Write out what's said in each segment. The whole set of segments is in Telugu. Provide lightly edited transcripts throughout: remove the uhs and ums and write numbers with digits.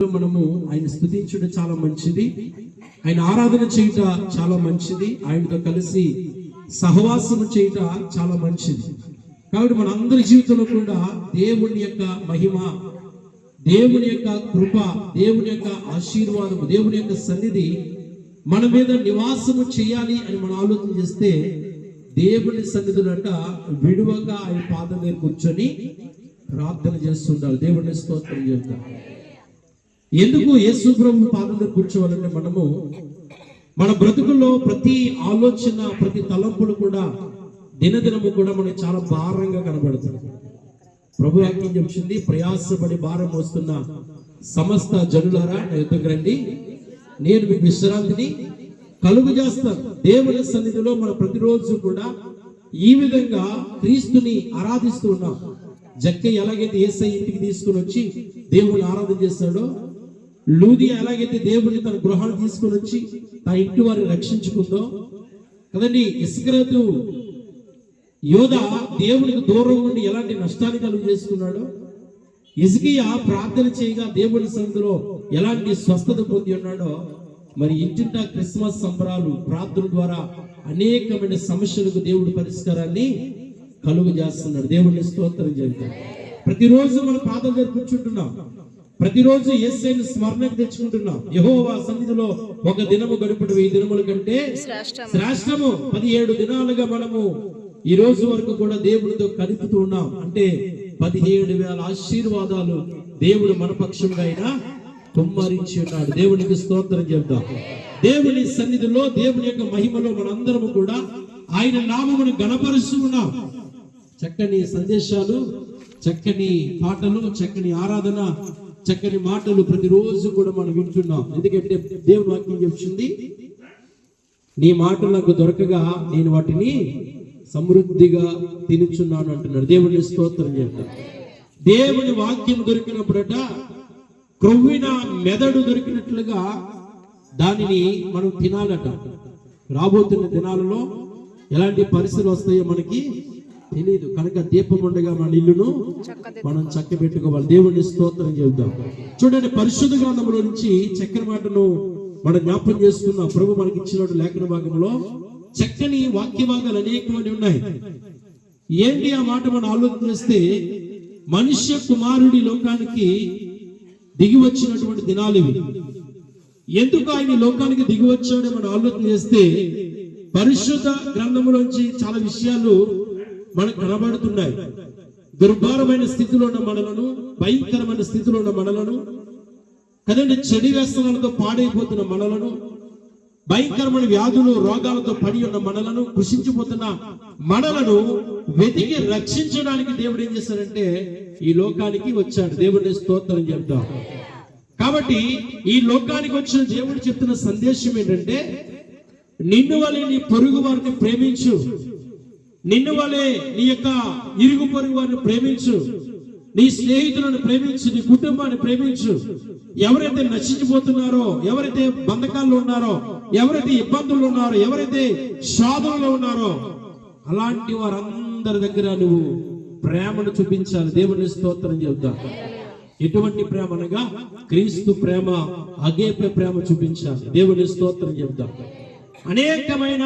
మనము ఆయన స్తుతించడం చాలా మంచిది, ఆయన ఆరాధన చేయట చాలా మంచిది, ఆయనతో కలిసి సహవాసము చేయట చాలా మంచిది. కాబట్టి మన అందరి జీవితంలో కూడా దేవుని యొక్క మహిమ, దేవుని యొక్క కృప, దేవుని యొక్క ఆశీర్వాదము, దేవుని యొక్క సన్నిధి మన మీద నివాసము చేయాలి అని మనం ఆలోచన చేస్తే దేవుని సన్నిధులట విడువక ఆయన పాదం మీద కూర్చొని ప్రార్థన చేస్తుండాలి. దేవుని స్తోత్రం చేద్దాం. ఎందుకు యేసు ప్రభు పాదం మీద కూర్చోవాలంటే మనము మన బ్రతుకుల్లో ప్రతి ఆలోచన, ప్రతి తలంపులు కూడా దినదినము కూడా మనకి చాలా భారంగా కనబడుతుంది. ప్రభు వాక్యం చెప్తుంది, ప్రయాసపడి భారం వస్తున్న సమస్త జనులారా నా యొద్దకు రండి, నేను మీకు విశ్రాంతిని కలుగు చేస్తాను. దేవుని సన్నిధిలో మనం ప్రతిరోజు కూడా ఈ విధంగా క్రీస్తుని ఆరాధిస్తూ ఉన్నాం. జక్కయ్య ఎలాగైతే యేసయ్య ఇంటికి తీసుకుని వచ్చి దేవుని ఆరాధన చేస్తాడో, లూదియా ఎలాగైతే దేవుని తన గృహాన్ని తీసుకుని వచ్చి తన ఇంటి వారిని రక్షించుకుందో కదండి, ఇస్కరియోతు యోధ దేవునికి దూరం ఉండి ఎలాంటి నష్టాన్ని కలుగు చేసుకున్నాడో, హిజ్కియా ప్రార్థన చేయగా దేవుని సన్నిధిలో ఎలాంటి స్వస్థత పొంది ఉన్నాడో, మరి ఇంటింటా క్రిస్మస్ సంబరాలు ప్రార్థన ద్వారా అనేకమైన సమస్యలకు దేవుడు పరిష్కారాన్ని కలుగు చేస్తున్నాడు. దేవుడిని స్తోత్రం చేద్దాం. ప్రతిరోజు మనం ప్రార్థన జరుపుకుంటున్నాం, ప్రతిరోజు యేసయ్యను స్మరణకు తెచ్చుకుంటున్నాం. యెహోవా సన్నిధిలో ఒక దినము గడుపుట 1000 దినముల కంటే శ్రేష్టము. 17 దినాలుగా మనము ఈ రోజు వరకు కూడా దేవుడితో కలుపుతూ ఉన్నాం. అంటే 17,000 ఆశీర్వాదాలు దేవుడు మన పక్షంగా అయినా కుమ్మరించి ఉన్నాడు. దేవునికి స్తోత్రం చెప్దాం. దేవుని సన్నిధిలో, దేవుని యొక్క మహిమలో మనందరము కూడా ఆయన నామమును గణపరుస్తూ ఉన్నాం. చక్కని సందేశాలు, చక్కని పాటలు, చక్కని ఆరాధన, చక్కని మాటలు ప్రతిరోజు కూడా మనం వింటున్నాం. ఎందుకంటే దేవుని వాక్యం చెప్తుంది, నీ మాటలు నాకు దొరకగా నేను వాటిని సమృద్ధిగా తినుచున్నాను అంటున్నాడు. దేవుని స్తోత్రం చెప్తాం. దేవుని వాక్యం దొరికినప్పుడట క్రొవ్విన మెదడు దొరికినట్లుగా దానిని మనం తినాలట. రాబోతున్న దినాలలో ఎలాంటి పరిస్థితులు వస్తాయో మనకి తెలియదు కనుక దీపం ఉండగా మన ఇల్లును మనం చక్క పెట్టుకోవాలి. దేవుని స్తోత్రం చెబుతాం. చూడండి, పరిశుద్ధ గ్రంథంలో నుంచి చక్కని మాటను మనం జ్ఞాపకం చేసుకున్నాం. ప్రభు మనకి ఇచ్చిన లేఖన భాగంలో చక్కని వాక్య భాగాలు అనేకమంది ఉన్నాయి. ఏంటి ఆ మాట మనం ఆలోచన చేస్తే, మనుష్య కుమారుడి లోకానికి దిగి వచ్చినటువంటి దినాలు ఇవి. ఎందుకు ఆయన లోకానికి దిగి వచ్చాడో మనం ఆలోచన చేస్తే పరిశుద్ధ గ్రంథంలోంచి చాలా విషయాలు మనకు కనబడుతున్నాయి. దుర్భారమైన స్థితిలో ఉన్న మనలను, భయంకరమైన స్థితిలో ఉన్న మనలను, కదండి చెడు వ్యసనాలతో పాడైపోతున్న మనలను, భయంకరమైన వ్యాధులు, రోగాలతో పడి ఉన్న మనలను, కృషించిపోతున్న మనలను వెతికి రక్షించడానికి దేవుడు ఏం చేశాడంటే ఈ లోకానికి వచ్చాడు. దేవుడిని స్తోత్రం చెప్తాం. కాబట్టి ఈ లోకానికి వచ్చిన దేవుడు చెప్తున్న సందేశం ఏంటంటే, నిన్ను వలె నీ పొరుగు వారిని ప్రేమించు, నిన్ను వలె నీ యొక్క ఇరుగు పొరుగు వారిని ప్రేమించు, నీ స్నేహితులను ప్రేమించు, నీ కుటుంబాన్ని ప్రేమించు. ఎవరైతే నశించిపోతున్నారో, ఎవరైతే బంధకాల్లో ఉన్నారో, ఎవరైతే ఇబ్బందులు ఉన్నారో, ఎవరైతే శోధనలో ఉన్నారో అలాంటి వారందరి దగ్గర నువ్వు ప్రేమను చూపించాలి. దేవుని స్తోత్రం చెప్తా. ఎటువంటి ప్రేమ అనగా క్రీస్తు ప్రేమ, అగేపే ప్రేమ చూపించాలి. దేవుని స్తోత్రం చెప్తా. అనేకమైన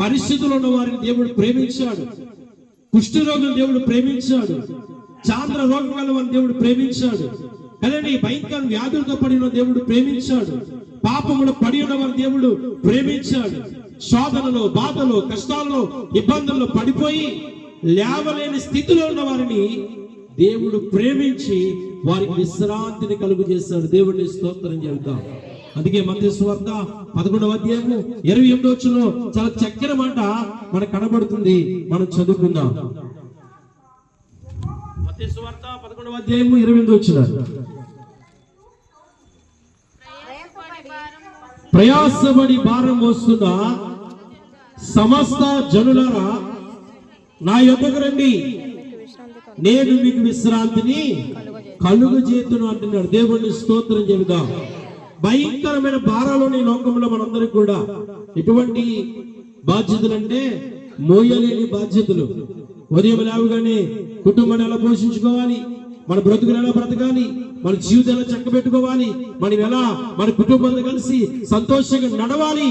పరిస్థితులు ఉన్న వారిని దేవుడు ప్రేమించాడు. కుష్ఠరోగులు దేవుడు ప్రేమించాడు. చాంద్ర రోగం గల వారిని దేవుడు ప్రేమించాడు. కదండి, భయంకర వ్యాధులతో పడిన దేవుడు ప్రేమించాడు. పాపములు పడి ఉన్న వారిని దేవుడు ప్రేమించాడు. శోధనలో, బాధలో, కష్టాల్లో, ఇబ్బందుల్లో పడిపోయి లేవలేని స్థితిలో ఉన్న వారిని దేవుడు ప్రేమించి వారికి విశ్రాంతిని కలుగు చేశాడు. దేవుడిని స్తోత్రం చెబుతాం. అందుకే మత్తయి సువార్త 11వ అధ్యాయము 28వ వచనంలో చాలా చక్కని మాట మనకు కనబడుతుంది. మనం చదువుకుందాం. మత్తయి సువార్త 11వ అధ్యాయము 28వ వచనం, ప్రయాసపడి భారం మోస్తున్న సమస్త జనులారా నా యొద్దకు రండి, నేను మీకు విశ్రాంతిని కలుగు చేతును అంటున్నాడు. దేవుడిని స్తోత్రం చెబుదాం. భయంకరమైన భారాలోని లోకంలో మనందరికీ కూడా ఎటువంటి బాధ్యతలు అంటే మోయలేని బాధ్యతలు. ఉదయం లేవగానే కుటుంబాన్ని ఎలా పోషించుకోవాలి, మన బ్రతుకులు ఎలా బ్రతకాలి, మన జీవితాలను చక్కబెట్టుకోవాలి, మనం ఎలా మన కుటుంబంతో కలిసి సంతోషంగా నడవాలి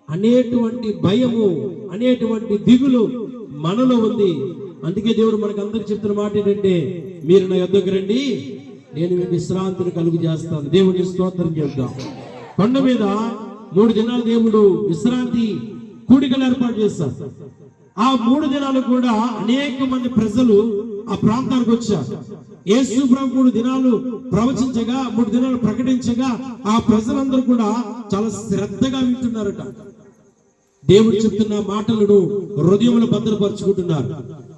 అనేటువంటి భయము, అనేటువంటి దిగులు మనలో ఉంది. అందుకే దేవుడు మనకు అందరికి చెప్తున్న మాట ఏంటంటే, మీరు నా యొద్దకు రండి, నేను మీకు విశ్రాంతిని కలుగు చేస్తాను. దేవుడిని స్తోత్రం చేద్దాం. కొండ మీద 3 దినాలు దేవుడు విశ్రాంతి కూడికలు ఏర్పాటు చేశారు. ఆ 3 దినాలు కూడా అనేక మంది ప్రజలు ఆ ప్రాంతానికి వచ్చారు. యేసు ప్రభు 3 దినాలు ప్రవచించగా, 3 దినాలు ప్రకటించగా ఆ ప్రజలందరూ కూడా చాలా శ్రద్ధగా వింటున్నారట. దేవుడు చెప్తున్న మాటలను హృదయంలో భద్రపరుచుకుంటున్నారు.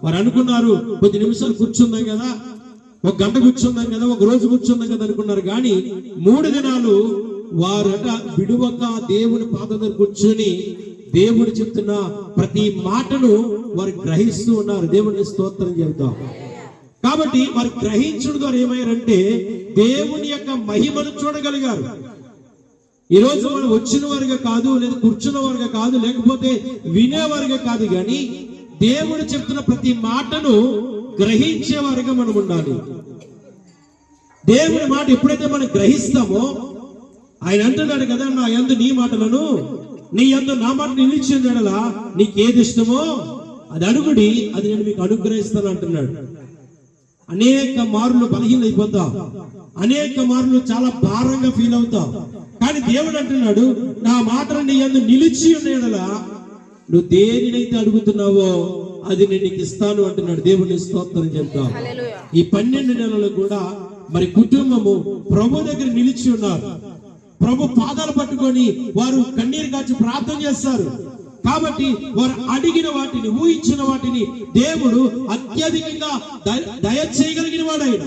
వారు అనుకున్నారు, కొద్ది నిమిషాలు కూర్చుందాం కదా, 1 గంట కూర్చుందాం కదా, 1 రోజు కూర్చుందాం కదా అనుకున్నారు. కానీ 3 దినాలు వారట విడువక దేవుని పాదం దగ్గర కూర్చొని దేవుడు చెప్తున్న ప్రతి మాటను వారు గ్రహిస్తూ ఉన్నారు. దేవుడిని స్తోత్రం చెబుతాం. కాబట్టి వారు గ్రహించడం ద్వారా ఏమయ్యారంటే దేవుని యొక్క మహిమను చూడగలిగారు. ఈ రోజు మనం వచ్చిన వారిగా కాదు, లేదా కూర్చున్న వారిగా కాదు, లేకపోతే వినేవారిగా కాదు, కానీ దేవుడు చెప్తున్న ప్రతి మాటను గ్రహించేవారిగా మనం ఉండాలి. దేవుని మాట ఎప్పుడైతే మనం గ్రహిస్తామో, ఆయన అంటున్నాడు కదా, నా యందు నీ మాటలను, నీ యందు నా మాట నిలిచిందలా నీకేది ఇష్టమో అది అడుగుడి, అది నేను మీకు అనుగ్రహిస్తాను అంటున్నాడు. అనేక మార్లు బలహీనైపోతాం, అనేక మార్లు చాలా భారంగా ఫీల్ అవుతాం. కానీ దేవుడు అంటున్నాడు, నా మాటలు నీ యందు నిలిచి ఉన్నాయనలా నువ్వు దేనినైతే అడుగుతున్నావో అది నేను నీకు ఇస్తాను అంటున్నాడు. దేవుడిని స్తోత్రం చెప్తాం. ఈ 12 నెలలు కూడా మరి కుటుంబము ప్రభు దగ్గర నిలిచి ఉన్నారు. ప్రభు పాదాలు పట్టుకొని వారు కన్నీరు కాచి ప్రార్థన చేస్తారు. కాబట్టి వారు అడిగిన వాటిని, ఊహించిన వాటిని దేవుడు అత్యధికంగా దయచేయగలిగిన వాడు ఆయన.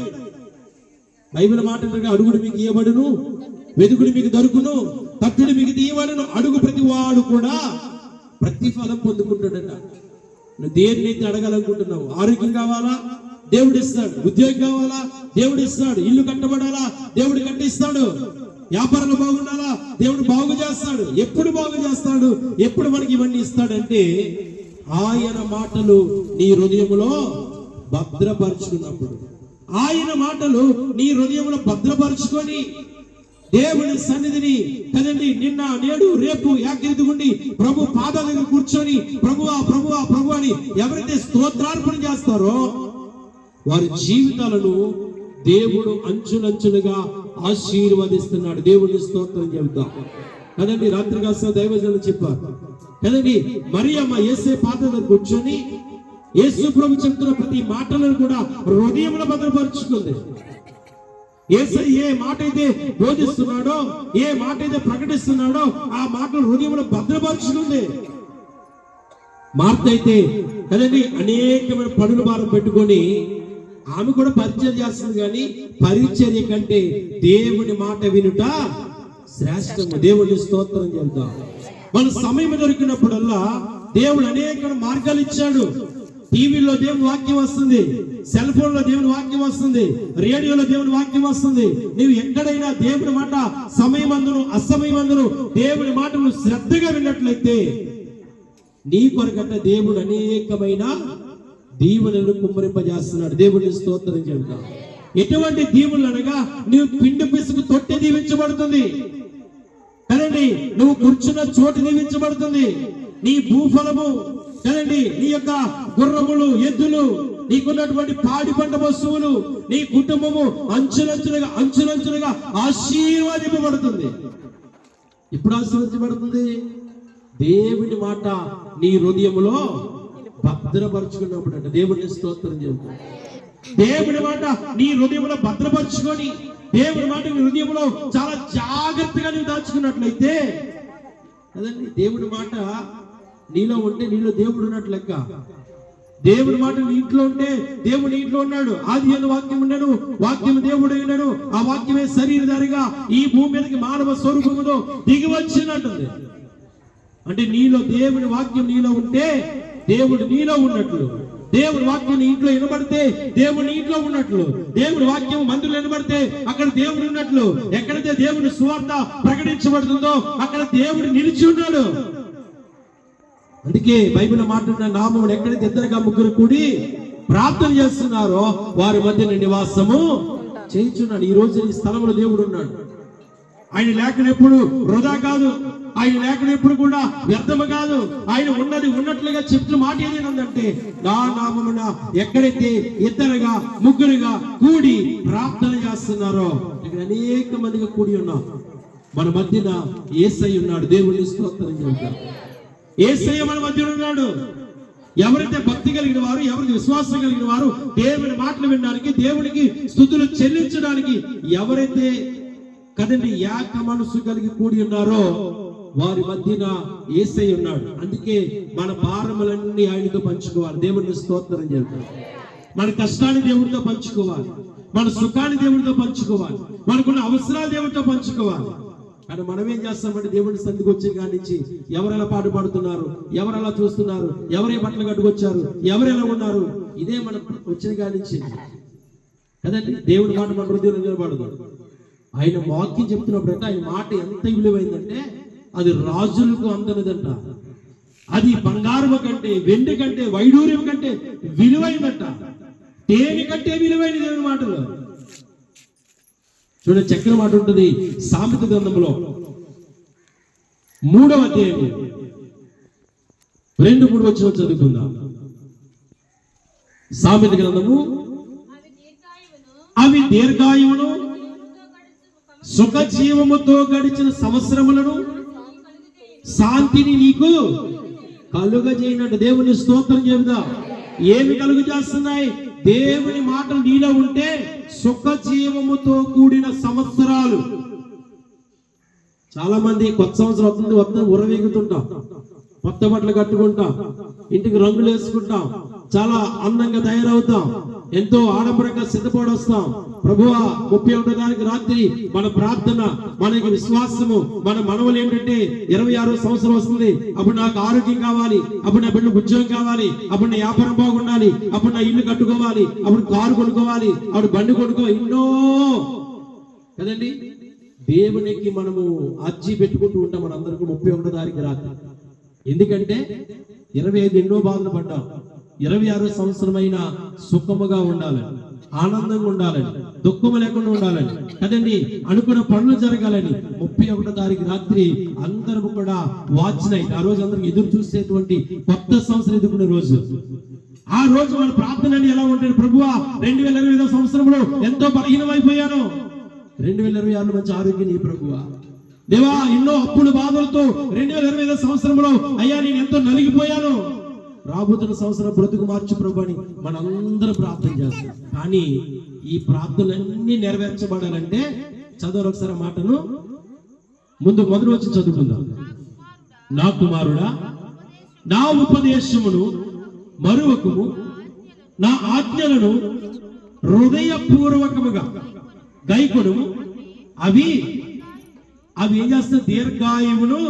బైబిల్ మాట అడుగుడు మీకు ఇవ్వబడును, వెదుకుడు మీకు దొరుకును, తట్టుడు మీకు తీయబడును. అడుగు ప్రతి వాడు కూడా ప్రతిఫలం పొందుకుంటాడట. నువ్వు దేన్నైతే అడగాలనుకుంటున్నావు, ఆరోగ్యం కావాలా, దేవుడు ఇస్తాడు. ఉద్యోగం కావాలా, దేవుడు ఇస్తాడు. ఇల్లు కట్టబడాలా, దేవుడు కట్టిస్తాడు. వ్యాపారాలు బాగుండాలా, దేవుడు బాగు చేస్తాడు. ఎప్పుడు బాగు చేస్తాడు, ఎప్పుడు మనకి ఇవన్నీ ఇస్తాడంటే ఆయన మాటలు నీ హృదయంలో భద్రపరుచుకున్నప్పుడు, ఆయన మాటలు నీ హృదయంలో భద్రపరుచుకొని దేవుని సన్నిధిని కదండి నిన్న నేడు రేపు ఏకరీతిగుండి ప్రభు పాదాల దగ్గర కూర్చొని ప్రభువా ప్రభువా ప్రభు అని ఎవరైతే స్తోత్రార్పణ చేస్తారో వారి జీవితాలను దేవుడు అంచులంచులుగా ఆశీర్వదిస్తున్నాడు. దేవుడిని స్తోత్రం చెబుతాం కదండి. రాత్రి కాస్త దైవజనులు చెప్పారు కదండి, మరియమ్మ యేసే పాదాల దగ్గర కూర్చొని యేసు ప్రభు చెప్తున్న ప్రతి మాటలను కూడా హృదయంలో భద్రపరుచుకుంది. యేసయ్య ఏ మాట అయితే బోధిస్తున్నాడో, ఏ మాట అయితే ప్రకటిస్తున్నాడో ఆ మాటలు హృదయంలో భద్రపరుచుకుంది. మార్త అయితే కదండి అనేకమైన పనులు భారం పెట్టుకొని ఆమె కూడా పరిచర్య చేస్తుంది. కానీ పరిచర్య కంటే దేవుని మాట వినుట శ్రేష్టము. దేవుని స్తోత్రం చెబుతాం. మన సమయం దొరికినప్పుడల్లా దేవుడు అనేక మార్గాలు ఇచ్చాడు. టీవీలో దేవుని వాక్యం వస్తుంది, సెల్ ఫోన్ లో దేవుని వాక్యం వస్తుంది, రేడియోలో దేవుని వాక్యం వస్తుంది. నీవు ఎక్కడైనా దేవుని మాట సమయమందును అసమయమందును దేవుని మాటను శ్రద్ధగా విన్నట్లయితే నీ కొరకట దేవుడు అనేకమైన దీవెనలను కుమ్మరింపజేస్తున్నాడు. దేవుడిని స్తోత్రం చెబుతాం. ఎటువంటి దీవులు అనగా నీవు పిండి పిసుకు తొట్టె దీవించబడుతుంది కదండి, నువ్వు కూర్చున్న చోటు దీవించబడుతుంది, నీ భూఫలము కదండి, నీ యొక్క గుర్రములు, ఎద్దులు, నీకున్నటువంటి పాడి పంట వస్తువులు, నీ కుటుంబము అంచులంచులుగా అంచులంచులుగా ఆశీర్వాదింపబడుతుంది. ఇప్పుడు ఆశీర్వదించబడుతుంది దేవుని మాట నీ హృదయములో భద్రపరుచుకున్నప్పుడు అంట. దేవుడిని స్తోత్రం చెబుతాం. దేవుని మాట నీ హృదయంలో భద్రపరుచుకొని దేవుని మాట నీ హృదయంలో చాలా జాగ్రత్తగా నువ్వు దాచుకున్నట్లయితే కదండి, దేవుని మాట నీలో ఉంటే నీలో దేవుడు ఉన్నట్లు లెక్క. దేవుడి మాట నీ ఇంట్లో ఉంటే దేవుడు ఇంట్లో ఉన్నాడు. ఆది యందు వాక్యం ఉండను, వాక్యం దేవుడు ఉన్నాడు, ఆ వాక్యమే శరీరధారిగా ఈ భూమి మీదకి మానవ స్వరూపముతో దిగి వచ్చినట్టుంది. అంటే నీలో దేవుని వాక్యం నీలో ఉంటే దేవుడు నీలో ఉన్నట్లు, దేవుడి వాక్యం నీ ఇంట్లో వినబడితే దేవుడు నీ ఇంట్లో ఉన్నట్లు, దేవుడి వాక్యం మందిరంలో వినబడితే అక్కడ దేవుడు ఉన్నట్లు. ఎక్కడైతే దేవుని సువార్త ప్రకటించబడుతుందో అక్కడ దేవుడు నిలిచి ఉన్నాడు. అందుకే బైబిల్ మాట్లాడిన నామములు ఎక్కడైతే 2 ముగ్గురు కూడి ప్రార్థన చేస్తున్నారో వారి మధ్య నివాసము చేయించున్నాడు. ఈ రోజు ఈ స్థలంలో దేవుడు ఉన్నాడు. ఆయన లేఖనెప్పుడు వృధా కాదు, ఆయన లేఖనెప్పుడు కూడా వ్యర్థము కాదు. ఆయన ఉన్నది ఉన్నట్లుగా చెప్తున్న మాట ఏదేనంటే, నా నామమున ఎక్కడైతే ఇద్దరుగా ముగ్గురుగా కూడి ప్రార్థన చేస్తున్నారో, ఇక్కడ అనేక మందిగా కూడి ఉన్నాం. మన మధ్యన యేసయ్య ఉన్నాడు. దేవుని స్తోత్రం చెబుతాం. యేసయ్య మన మధ్యన ఉన్నాడు. ఎవరైతే భక్తి కలిగిన వారు, ఎవరికి విశ్వాసం కలిగిన వారు, దేవుని మాటలు వినడానికి, దేవునికి స్తుతులు చెల్లించడానికి ఎవరైతే కదండి ఏక మనసు కలిగి కూడి ఉన్నారో వారి మధ్యన యేసయ్య ఉన్నాడు. అందుకే మన భారములన్నీ ఆయనతో పంచుకోవాలి. దేవుని స్తోత్రం చెబుతాం. మన కష్టాన్ని దేవుడితో పంచుకోవాలి, మన సుఖాన్ని దేవుడితో పంచుకోవాలి, మనకున్న అవసరాలు దేవుడితో పంచుకోవాలి. కానీ మనం ఏం చేస్తామంటే దేవుడి సంధికి వచ్చే కానించి ఎవరెలా పాటు పాడుతున్నారు, ఎవరెలా చూస్తున్నారు, ఎవరే బట్టలు కట్టుకొచ్చారు, ఎవరెలా ఉన్నారు, ఇదే మనం వచ్చిన కానించి కదండి. దేవుడి మాట మన హృదయంలో నిలబడదు. ఆయన వాక్యం చెప్తున్నప్పుడంటే ఆయన మాట ఎంత విలువైందంటే అది రాజులకు అందనిదంట. అది బంగారం కంటే, వెండి కంటే, వైడూర్యం కంటే విలువైందంట. దేని కంటే విలువైన దేవుని మాటలు చూడండి. చక్కని మాట ఉంటుంది సామెత గ్రంథంలో 3వ అధ్యాయం 2-3 వచనం చదువుకుందాం. సామెత గ్రంథము, అవి దీర్ఘాయువును సుఖ జీవముతో గడిచిన సంవత్సరములను శాంతిని నీకు కలుగజేయనట్టు. దేవుని స్తోత్రం చెబుదాం. ఏమి కలుగు చేస్తున్నాయి? దేవుని మాటలు నీలో ఉంటే సుఖ జీవముతో కూడిన సంవత్సరాలు. చాలా మంది కొత్త సంవత్సరం వస్తుంది ఉరవేగుతుంటాం, కొత్త బట్టలు కట్టుకుంటాం, ఇంటికి రంగులు వేసుకుంటాం, చాలా అందంగా తయారవుతాం, ఎంతో ఆడంబరంగా సిద్ధపడి వస్తాం. ప్రభువా 31వ తారీఖు రాత్రి మన ప్రార్థన, మనకి విశ్వాసము, మన మనవలు ఏంటంటే 26వ సంవత్సరం వస్తుంది, అప్పుడు నాకు ఆరోగ్యం కావాలి, అప్పుడు నా బిడ్డకు ఉద్యోగం కావాలి, అప్పుడు నా వ్యాపారం బాగుండాలి, అప్పుడు నా ఇల్లు కట్టుకోవాలి, అప్పుడు కారు కొనుక్కోవాలి, అప్పుడు బండి కొనుక్కోవాలి, ఎన్నో కదండి. దేవునికి మనము అర్జీ పెట్టుకుంటూ ఉంటాం మనందరికీ 31వ తారీఖు రాత్రి. ఎందుకంటే 25 ఎన్నో బాధలు పడ్డాం. 26వ సంవత్సరమైన సుఖముగా ఉండాలని, ఆనందంగా ఉండాలని, దుఃఖము లేకుండా ఉండాలని కదండి. అనుకున్న పనులు జరగాలని 31వ తారీఖు రాత్రి అందరూ కూడా వాచ్ నైట్, ఆ రోజు అందరికి ఎదురు చూసేటువంటి కొత్త సంవత్సరం ఎదుర్కొనే రోజు. ఆ రోజు మన ప్రార్థన ఎలా ఉంటుంది? ప్రభువా 2025వ సంవత్సరంలో ఎంతో బలహీనమైపోయాను, 2026 మంచి ఆరోగ్యం నీ ప్రభువా. దేవా ఎన్నో అప్పుల బాధలతో 2025వ సంవత్సరంలో అయ్యా నేను ఎంతో నలిగిపోయాను, రాబోతున్న సంవత్సరం బ్రతుకు మార్చు ప్రభు అని మనందరూ ప్రార్థన చేస్తాం. కానీ ఈ ప్రార్థనలన్నీ నెరవేర్చబడాలంటే చదవరు ఒకసారి మాటను ముందు మొదలు వచ్చి చదువుకుందాం. నా కుమారుడా, నా ఉపదేశమును మరువకుము, నా ఆజ్ఞలను హృదయపూర్వకముగా గైకొనుము. అవి ఏం చేస్తాయి? దీర్ఘాయువును.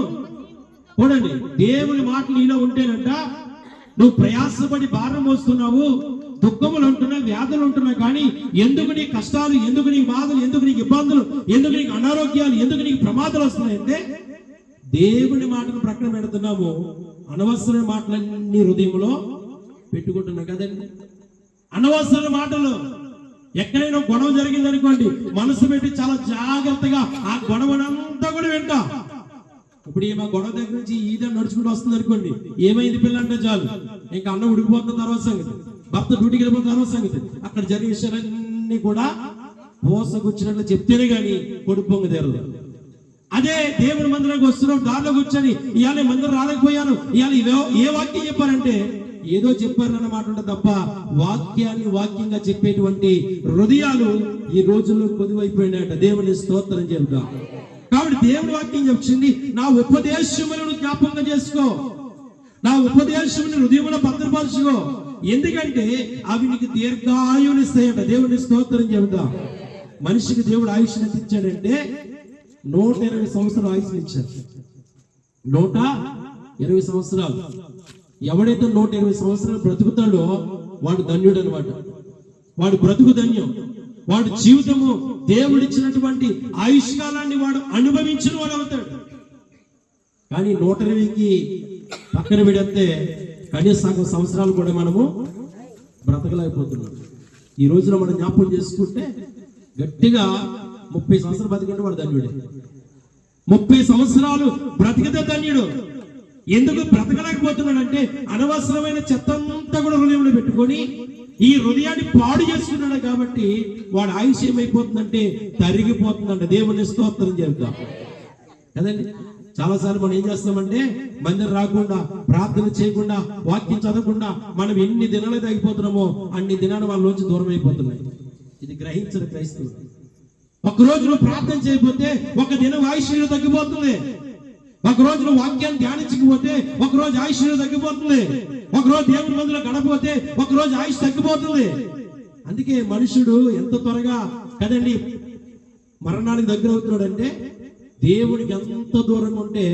చూడండి, దేవుని మాటలు నీలో ఉంటేనంట నువ్వు ప్రయాసపడి భారం మోస్తున్నావు, దుఃఖములు ఉంటున్నాయి, వ్యాధులు ఉంటున్నాయి, కానీ ఎందుకు నీ కష్టాలు, ఎందుకు నీ బాధలు, ఎందుకు నీకు ఇబ్బందులు, ఎందుకు నీకు అనారోగ్యాలు, ఎందుకు నీకు ప్రమాదాలు వస్తున్నాయంటే దేవుని మాటను ప్రక్కన పెడుతున్నాము, అనవసరమైన మాటలన్నీ హృదయంలో పెట్టుకుంటున్నాం కదండి. అనవసరమైన మాటలు. ఎక్కడైనా గొడవ జరిగింది అనుకోండి, మనసు పెట్టి చాలా జాగ్రత్తగా ఆ గొడవనంతా కూడా వింటాం. ఇప్పుడు మా గొడవ దగ్గర నుంచి ఈద నడుచుకుంటూ వస్తుంది అనుకోండి, ఏమైంది పిల్ల అంటే చాలు, ఇంకా అన్నం ఉడికిపోతున్న తర్వాత సంగతి, భర్త డ్యూటీకి వెళ్ళిపోతున్న తర్వాత సంగతి, అక్కడ జరిగే విషయాలన్నీ కూడా మోసగుచ్చినట్లు చెప్తేనే గాని కొడుకు పొంగ తీరదు. అదే దేవుడి మందిరానికి వస్తున్నాడు, దారిలో కూర్చొని ఇవాళ మందిరం రాలేకపోయాను, ఇవాళ ఏ వాక్యం చెప్పారంటే ఏదో చెప్పారన్నమాట ఉంటుంది తప్ప వాక్యాన్ని వాక్యంగా చెప్పేటువంటి హృదయాలు ఈ రోజుల్లో కొదువైపోయినాయట. దేవుని స్తోత్రం చెబుతాం. కాబట్టి దేవుని వాక్యం చెప్పింది, నా ఉపదేశములను జ్ఞాపకం చేసుకో, నా ఉపదేశముని హృదయంలో భద్రపరచుకో, ఎందుకంటే అవి నీకు దీర్ఘాయునిస్తాయట. దేవుని స్తోత్రం చెబుతాం. మనిషికి దేవుడు ఆయుష్ని ఎంత ఇచ్చాడంటే 120 సంవత్సరాలు ఆయుష్ని ఇచ్చాడు. 120 సంవత్సరాలు. ఎవడైతే 120 సంవత్సరాలు బ్రతుకుతాడో వాడు ధన్యుడు అనమాట. వాడు బ్రతుకు ధన్యం. వాడు జీవితము దేవుడిచ్చినటువంటి ఆయుష్కాలాన్ని వాడు అనుభవించిన వాడు అవుతాడు. కానీ 120కి పక్కన పెడితే కనీసం సంవత్సరాలు కూడా మనము బ్రతకలేకపోతున్నాడు. ఈ రోజున మనం జ్ఞాపకం చేసుకుంటే గట్టిగా 30 సంవత్సరాలు బతికంటే వాడు ధన్యుడే. 30 సంవత్సరాలు బ్రతికితే ధన్యుడు. ఎందుకు బ్రతకలేకపోతున్నాడంటే అనవసరమైన చెత్తంతా కూడా హృదయంలో పెట్టుకొని ఈ హృదయాన్ని పాడు చేసుకున్నాడు కాబట్టి వాడు ఆయుష్ ఏమైపోతుందంటే తరిగిపోతుందంట. దేవుని స్తోత్రం చేద్దాం కదండి. చాలాసార్లు మనం ఏం చేస్తామంటే మందిరం రాకుండా, ప్రార్థన చేయకుండా, వాక్యం చదవకుండా మనం ఎన్ని దినాలు తగ్గిపోతున్నామో అన్ని దినాలు వాళ్ళలోంచి దూరం అయిపోతున్నాయి. ఇది గ్రహించిన క్రైస్తవులు. ఒకరోజు నువ్వు ప్రార్థన చేయకపోతే ఒక దినం ఆయుష్యం తగ్గిపోతుంది. ఒకరోజు నువ్వు వాక్యాన్ని ధ్యానించకపోతే ఒకరోజు ఆయుష్యం తగ్గిపోతుంది. ఒకరోజు దేవుని మందులో గడపపోతే ఒకరోజు ఆయుష్ తగ్గిపోతుంది. అందుకే మనుషుడు ఎంత త్వరగా కదండి మరణానికి దగ్గర అవుతున్నాడు అంటే దేవునికి ఎంత దూరంగా ఉంటే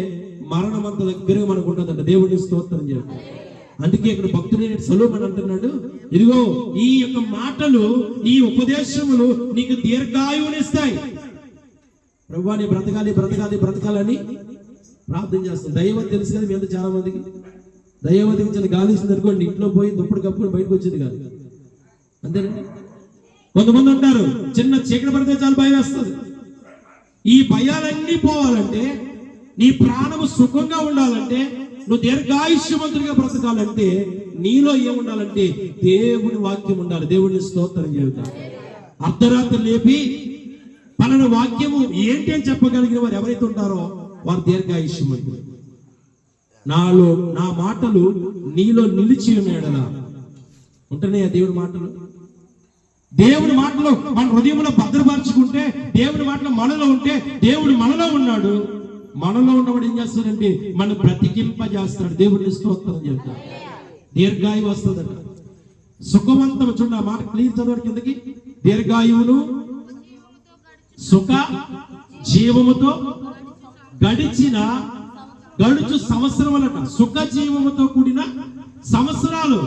మరణం అంత దగ్గరగా మనకు ఉంటుందంట. దేవుడిని స్తోత్రం చేయాలి. అందుకే ఇక్కడ భక్తుడైన సొలొమోను అంటున్నాడు, ఇదిగో ఈ యొక్క మాటలు, ఈ ఉపదేశములు నీకు దీర్ఘాయువునిస్తాయి. ప్రభువా నీ బ్రతకాలి బ్రతకాలి బ్రతకాలని ప్రార్థన చేస్తాం. దైవం తెలుసు కదా మీ అంతా చాలా మందికి. దైవదికి చిన్న గాలి ఇస్తుంది అనుకోండి, ఇంట్లో పోయి దుప్పటి కప్పుకొని బయటకు వచ్చేది కాదు. అంతేనండి. కొంతమంది అంటారు చిన్న చీకటి పడితే చాలా భయం వేస్తుంది. ఈ భయాలన్నీ పోవాలంటే, నీ ప్రాణము సుఖంగా ఉండాలంటే, నువ్వు దీర్ఘాయుష్యవంతుడిగా బ్రతకాలంటే నీలో ఏముండాలంటే దేవుని వాక్యం ఉండాలి. దేవుడిని స్తోత్రం చేద్దాం. అర్ధరాత్రి లేపి పలానా వాక్యము ఏంటి అని చెప్పగలిగిన వారు ఎవరైతే ఉంటారో వారు దీర్ఘాయుష్యవంతులు. నాలో నా మాటలు నీలో నిలిచి ఉన్నాయడలా ఉంటున్నాయా దేవుని మాటలు. దేవుని మాటలు మన హృదయంలో భద్రపరచుకుంటే, దేవుని మాటలు మనలో ఉంటే దేవుడు మనలో ఉన్నాడు. మనలో ఉన్నవాడు ఏం చేస్తాడంటే మనం బ్రతికింపజేస్తాడు. దేవుడిని స్తోత్రం చేస్తాడు. దీర్ఘాయువు వస్తుందట. సుఖవంతం చూడండి, ఆ మాట క్లియర్ చదవడం కిందకి. దీర్ఘాయువును సుఖ జీవముతో గడుచు సంవత్సరములట. సుఖ జీవముతో కూడిన సంవత్సరాలు.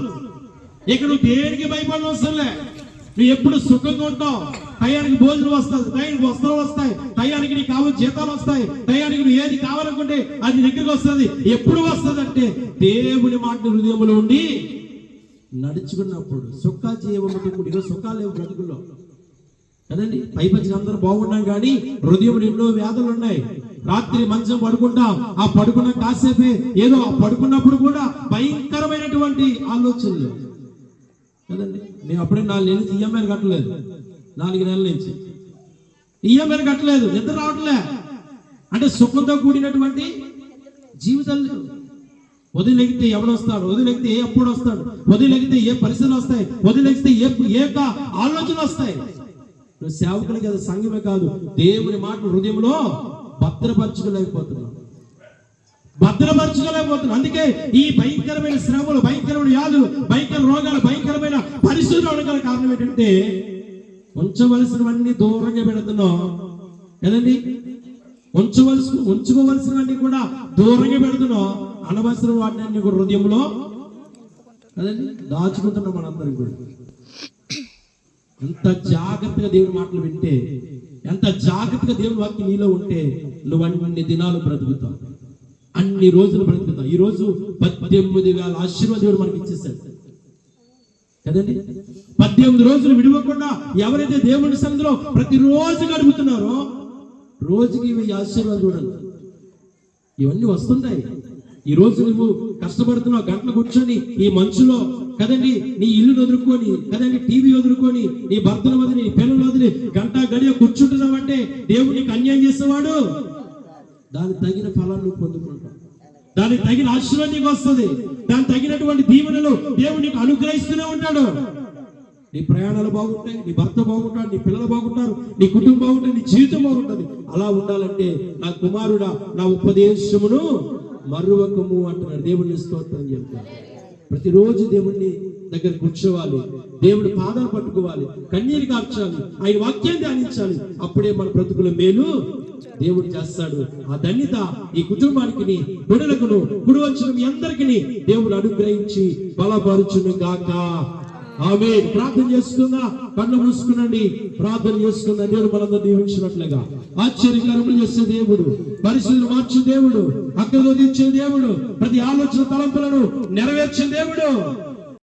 ఇక నువ్వు దేనికి భయపడిన అవసరంలే. నువ్వు ఎప్పుడు సుఖంగా ఉంటావు. టయానికి భోజనం వస్తుంది, టయానికి వస్త్రం వస్తాయి, టయానికి నీకు కావాలి జీతాలు వస్తాయి, టయానికి నువ్వు ఏది కావాలనుకుంటే అది దగ్గరికి వస్తుంది. ఎప్పుడు వస్తుంది అంటే దేవుని మాట హృదయంలో ఉండి నడుచుకున్నప్పుడు. సుఖ జీవముతో కూడిన సుఖాలు లేవు బ్రతుకుల్లో కదండి. పైపచ్చి అందరూ బాగున్నాం కానీ హృదయంలో ఎన్నో వ్యాధులు ఉన్నాయి. రాత్రి మంచం పడుకుంటాం, ఆ పడుకున్న కాసేపే ఏదో ఆ పడుకున్నప్పుడు కూడా భయంకరమైనటువంటి ఆలోచనలు కదండి. నేను అప్పుడే 4 నెలల నుంచి ఈఎంఐ కట్టలేదు. 4 నెలల నుంచి ఈఎంఐ కట్టలేదు, నిద్ర రావట్లే. అంటే సుఖంతో కూడినటువంటి జీవితాలు. వదిలేగితే ఎవడు వస్తాడు, వదిలేగితే ఏ అప్పుడు వస్తాడు, వదిలేగితే ఏ పరిస్థితులు వస్తాయి, వదిలేగితే ఏ ఆలోచనలు వస్తాయి. నువ్వు సేవకులకి అది సంఘమే కాదు, దేవుని మాట హృదయంలో భద్రపరచుకోలేకపోతున్నావు. అందుకే ఈ భయంకరమైన శ్రమలు, భయంకరమైన వ్యాధులు, భయంకర రోగాలు, భయంకరమైన పరిస్థితులు గల కారణం ఏంటంటే ఉంచవలసినవన్నీ దూరంగా పెడుతున్నావు కదండి. ఉంచుకోవలసినవన్నీ కూడా దూరంగా పెడుతున్నావు. అనవసరం వాటిని కూడా హృదయంలో కదండి దాచుకుంటున్నాం. మనందరం కూడా ఎంత జాగ్రత్తగా దేవుని మాటలు వింటే, ఎంత జాగ్రత్తగా దేవుని వాక్యం నీలో ఉంటే నువ్వు అన్ని దినాలు బ్రతుకుతావు, అన్ని రోజులు బ్రతుకుతావు. ఈ రోజు 18,000 ఆశీర్వాదాలు మనకి ఇచ్చేసాడు కదండి. 18 రోజులు విడవకుండా ఎవరైతే దేవుని సన్నిధిలో ప్రతిరోజు గడుపుతున్నారో రోజుకి 1000 ఆశీర్వాదాలు చూడండి. ఇవన్నీ వస్తుంటాయి. ఈ రోజు నువ్వు కష్టపడుతున్నావు, గంటలు కూర్చొని ఈ మంచులో కదండి, నీ ఇల్లు వదులుకొని కదండి, టీవీ వదులుకొని, నీ భర్తను వదిలి, నీ పిల్లలు వదిలి గడియ కూర్చుంటున్నావు అంటే దేవుడు నీకు అన్యాయం చేసేవాడు. దానికి తగిన ఫలాన్ని నువ్వు పొందుకుంటావు. దానికి తగిన ఆశీర్వాదం నీకు వస్తుంది. దానికి తగినటువంటి దీవెనలు దేవుడు నీకు అనుగ్రహిస్తూనే ఉంటాడు. నీ ప్రయాణాలు బాగుంటాయి, నీ భర్త బాగుంటాడు, నీ పిల్లలు బాగుంటారు, నీ కుటుంబం బాగుంటుంది, నీ జీవితం బాగుంటుంది. అలా ఉండాలంటే నా కుమారుడా నా ఉపదేశమును మరువకము అంటున్నాడు. దేవుడిని స్తోత్రం చెప్తాను. ప్రతిరోజు దేవుడిని దగ్గర కూర్చోవాలి, దేవుడి పాదాలు పట్టుకోవాలి, కన్నీరు కార్చాలి, ఆయన వాక్యాన్ని ధ్యానించాలి. అప్పుడే మన బ్రతుకుల మేలు దేవుడు చేస్తాడు. ఆ ధన్యత ఈ కుటుంబానికి, బిడ్డలకును, కుడి వచ్చిన మీ అందరికీ దేవుడు అనుగ్రహించి బలపరుచును గాక. ఆమేన్. ప్రార్థన చేసుకుందా, కళ్ళు మూసుకునండి, ప్రార్థన చేసుకుందా. దేవుడు మనందరూ దీవించినట్లుగా ఆశ్చర్యకరములు చేసే దేవుడు, పరిస్థితులు మార్చే దేవుడు, అక్కడితో తీర్చే దేవుడు, ప్రతి ఆలోచన తలంపులను నెరవేర్చే దేవుడు.